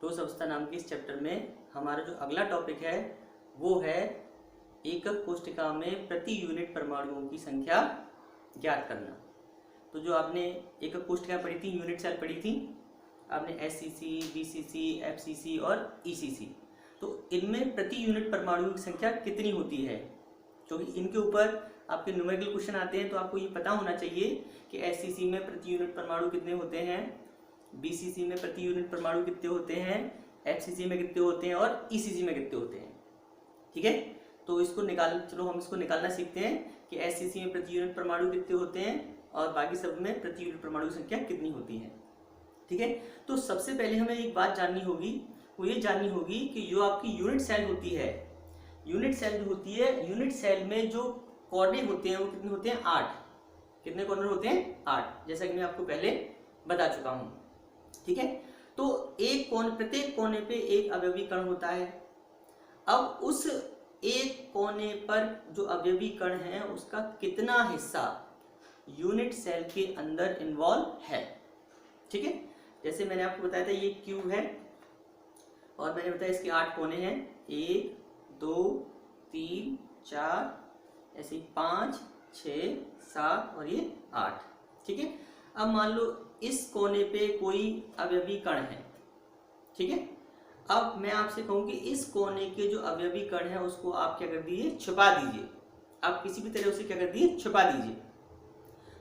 ठोस अवस्था नाम के इस चैप्टर में हमारा जो अगला टॉपिक है वो है एकक कोशिका में प्रति यूनिट परमाणुओं की संख्या ज्ञात करना। तो जो आपने एकक कोशिका पढ़ी थी, यूनिट सेल पढ़ी थी आपने, एससीसी, बीसीसी, एफसीसी और ईसीसी, तो इनमें प्रति यूनिट परमाणुओं की संख्या कितनी होती है, क्योंकि इनके ऊपर आपके न्यूमेरिकल क्वेश्चन आते हैं। तो आपको ये पता होना चाहिए कि एससीसी में प्रति यूनिट परमाणु कितने होते हैं, बीसीसी में प्रति यूनिट परमाणु कितने होते हैं, एफसीसी में कितने होते हैं और ईसीसी में कितने होते हैं। ठीक है, तो इसको चलो हम इसको निकालना सीखते हैं कि एससीसी में प्रति यूनिट परमाणु कितने होते हैं और बाकी सब में प्रति यूनिट परमाणु की संख्या कितनी होती है। ठीक है, तो सबसे पहले हमें एक बात जाननी होगी, वो ये जाननी होगी कि जो आपकी यूनिट सेल होती है, यूनिट सेल जो होती है, यूनिट सेल में जो कॉर्नर होते हैं वो कितने होते हैं, 8। कितने कॉर्नर होते हैं, 8, जैसा कि मैं आपको पहले बता चुका हूं। ठीक है, तो प्रत्येक कोने पे एक अवयवी कण होता है। अब उस एक कोने पर जो अवयवी कण है उसका कितना हिस्सा यूनिट सेल के अंदर इन्वॉल्व है। ठीक है, जैसे मैंने आपको बताया था ये क्यूब है और मैंने बताया इसके 8 कोने हैं, 1 2 3 4 ऐसे 5 6 7 और ये 8। ठीक है, अब मान लो इस कोने पे कोई अवयवी कण है। ठीक है, अब मैं आपसे कहूं कि इस कोने के जो अवयवी कण है उसको आप क्या कर दीजिए, छुपा दीजिए। आप किसी भी तरह उसे क्या कर दीजिए, छुपा दीजिए।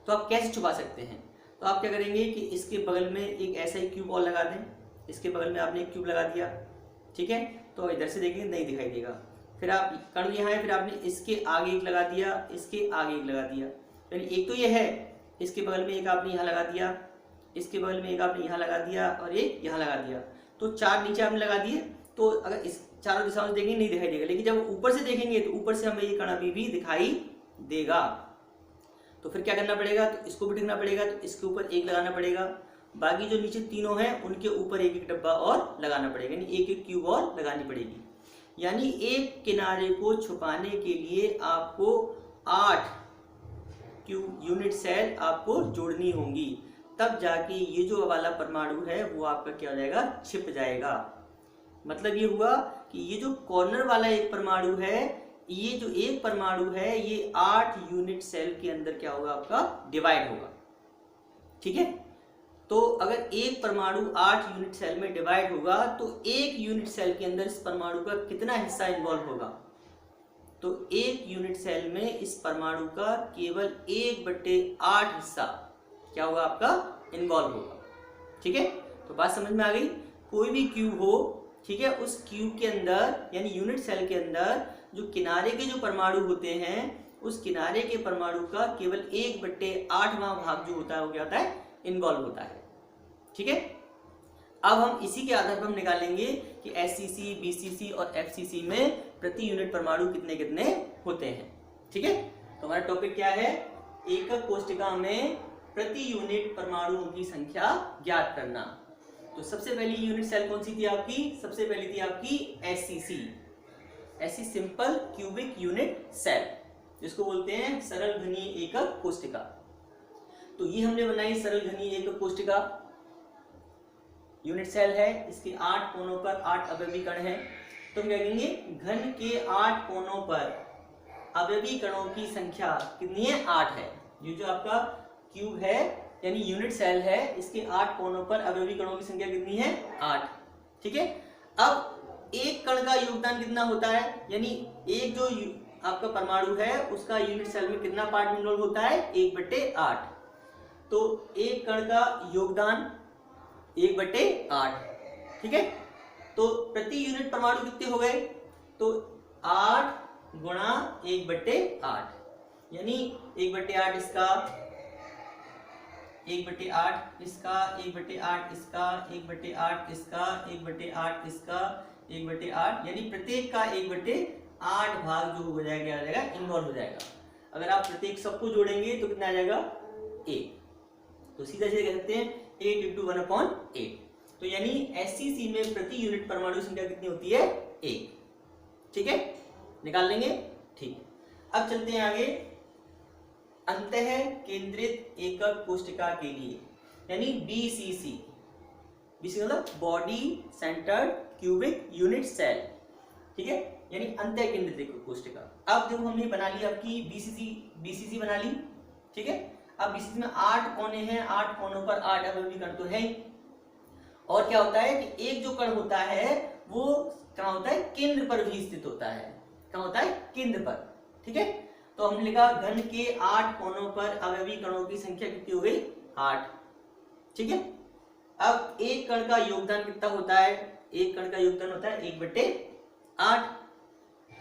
तो आप कैसे छुपा सकते हैं, तो आप क्या करेंगे कि इसके बगल में एक ऐसा ही क्यूब और लगा दें। इसके बगल में आपने एक क्यूब लगा दिया। ठीक है, तो इधर से देखेंगे नहीं दिखाई देगा। फिर आप कण यहाँ है, फिर आपने इसके आगे एक लगा दिया, इसके आगे एक लगा दिया, यानी एक तो ये है, इसके बगल में एक आपने यहाँ लगा दिया, इसके बगल में एक आपने यहाँ लगा दिया और एक यहाँ लगा दिया। तो 4 नीचे आपने लगा दिए। तो अगर इस चारों दिशाओं से देखेंगे नहीं दिखाई देगा, लेकिन जब ऊपर से देखेंगे तो ऊपर से हमें ये कण अभी भी दिखाई देगा। तो फिर क्या करना पड़ेगा, तो इसको भी ढकना पड़ेगा, तो इसके ऊपर एक लगाना पड़ेगा। बाकी जो नीचे तीनों हैं उनके ऊपर एक एक डब्बा और लगाना पड़ेगा, यानी एक एक क्यूब और लगानी पड़ेगी। यानी एक किनारे को छुपाने के लिए आपको 8 क्यूब यूनिट सेल आपको जोड़नी होंगी, तब जाके ये जो वाला परमाणु है वो आपका क्या हो जाएगा, छिप जाएगा। मतलब ये हुआ कि ये जो कॉर्नर वाला एक परमाणु है, ये जो एक परमाणु है ये 8 यूनिट सेल के अंदर क्या होगा, आपका डिवाइड होगा। ठीक है, तो अगर एक परमाणु 8 यूनिट सेल में डिवाइड होगा तो एक यूनिट सेल के अंदर इस परमाणु का कितना हिस्सा इन्वॉल्व होगा, तो एक यूनिट सेल में इस परमाणु का केवल 1/8 हिस्सा क्या होगा, आपका इन्वॉल्व होगा। ठीक है, तो बात समझ में आ गई। कोई भी क्यूब हो, ठीक है, उस क्यूब के अंदर यानी यूनिट सेल के अंदर जो किनारे के जो परमाणु होते हैं उस किनारे के परमाणु का केवल 1/8वां भाग जो होता है वो क्या होता है, इन्वॉल्व होता है। ठीक है, अब हम इसी के आधार पर हम निकालेंगे कि एससीसी, बीसीसी और एफसीसी में प्रति यूनिट परमाणु कितने कितने होते हैं। ठीक है, तो हमारा टॉपिक क्या है, एकक कोशिका में प्रति यूनिट परमाणुओं की संख्या ज्ञात करना। तो सबसे पहली यूनिट सेल कौन सी थी आपकी, सबसे पहली थी आपकी एससीसी, ऐसी सिंपल क्यूबिक यूनिट सेल, जिसको बोलते हैं सरल घनीय एकक कोशिका। तो ये हमने बनाई सरल घनीय एकक कोशिका, यूनिट सेल है, इसके 8 कोनों पर 8 अवयवी कण हैं। तो हम कहेंगे घन के 8 कोनों पर अवयवी कणों की संख्या कितनी है, 8 है। ये जो आपका क्यूब है यानी यूनिट सेल है, इसके 8 कोनों पर अवयवी कणों की संख्या कितनी है, 8। ठीक है, अब एक कण का योगदान कितना होता है, यानी एक जो आपका परमाणु है उसका यूनिट सेल में कितना पार्ट इन्वॉल्व होता है, 1/8। तो एक कण का योगदान 1/8। ठीक है, तो प्रति यूनिट परमाणु कितने हो गए, तो 8 गुणा 1/8, यानी 1/8 इसका, 1/8 इसका, 1/8 इसका, 1/8 इसका, 1/8 इसका, 1/8, यानी प्रत्येक का 1/8 भाग जो हो जाएगा आ जाएगा, इन्वॉल्व हो जाएगा। अगर आप प्रत्येक सबको जोड़ेंगे तो कितना आ जाएगा, 1। तो सीधा सीधा कह सकते हैं 8 × 1/8। तो यानी एससीसी में प्रति यूनिट परमाणु संख्या कितनी होती है, 1। ठीक है, निकाल लेंगे। ठीक, अब चलते हैं आगे। अंतः केंद्रित एकक कोशिका के लिए यानी बीसीसी, बीसीसी मतलब body centred cubic unit cell, ठीक है, यानी अंतः केंद्रित कोशिका। अब देखो हमने बना ली आपकी बीसीसी बना ली, ठीक है। अब बीसीसी में 8 कोने हैं, 8 कोनों पर 8 अवयवी कण तो है ही। और क्या होता है कि एक जो कण होता है वो कहाँ होता है, केंद्र पर भी स्थित होता है। कहाँ होता है, केंद्र पर, ठीक है। तो हमने लिखा घन के 8 कोनों पर अवयवी कणों की संख्या कितनी हो गई, 8, ठीक है। अब एक कण का योगदान कितना होता है, एक कण का योगदान होता है 1/8।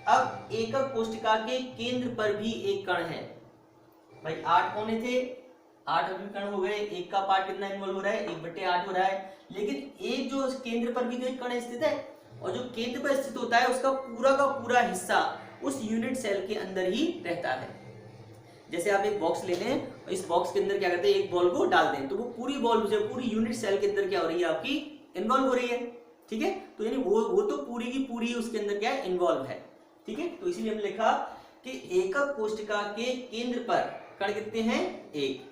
अब एकक कोशिका के केंद्र पर भी एक कण है भाई, 8 कोने थे, 8 अवयवी कण हो गए, एक का पार्ट कितना इन्वॉल्व हो रहा है, 1/8 हो रहा है। लेकिन एक जो केंद्र पर भी तो एक कण स्थित है, और जो केंद्र पर स्थित होता है उसका पूरा का पूरा हिस्सा उस यूनिट सेल के अंदर ही रहता है। जैसे आप एक बॉक्स ले लें और इस बॉक्स के अंदर क्या करते हैं, एक बॉल को डाल दें, तो वो पूरी बॉल जो पूरी यूनिट सेल के अंदर क्या हो रही है, आपकी इन्वॉल्व हो रही है, ठीक है। तो यानी वो तो पूरी की पूरी उसके अंदर क्या है, इन्वॉल्व है, ठीक है। तो इसीलिए हमने लिखा कि एकक कोशिका के केंद्र पर कण कितने हैं, 1।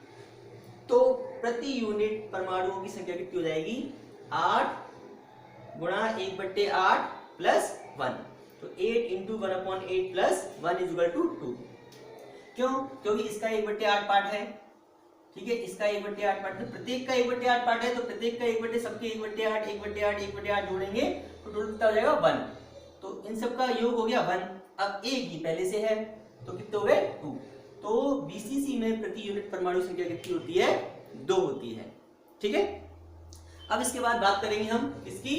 तो प्रति यूनिट परमाणुओं की संख्या कितनी हो जाएगी, 8 गुणा 1/8 प्लस 1। तो 8 × 1/8 प्लस 1 = 2। क्यों, क्योंकि इसका 1/8 पार्ट है, ठीक है, इसका 1/8 पार्ट है, प्रत्येक का 1/8 पार्ट है, तो प्रत्येक का 1/8 सबके 1/8 1/8 1/8 जोड़ेंगे तो टोटल कितना हो जाएगा, 1। तो इन सब का योग हो गया 1। अब एक ही पहले से है तो कितने हो गए, 2। तो बीसीसी में प्रति यूनिट परमाणु संख्या कितनी होती है, 2 होती है, ठीक है। अब इसके बाद बात करेंगे हम इसकी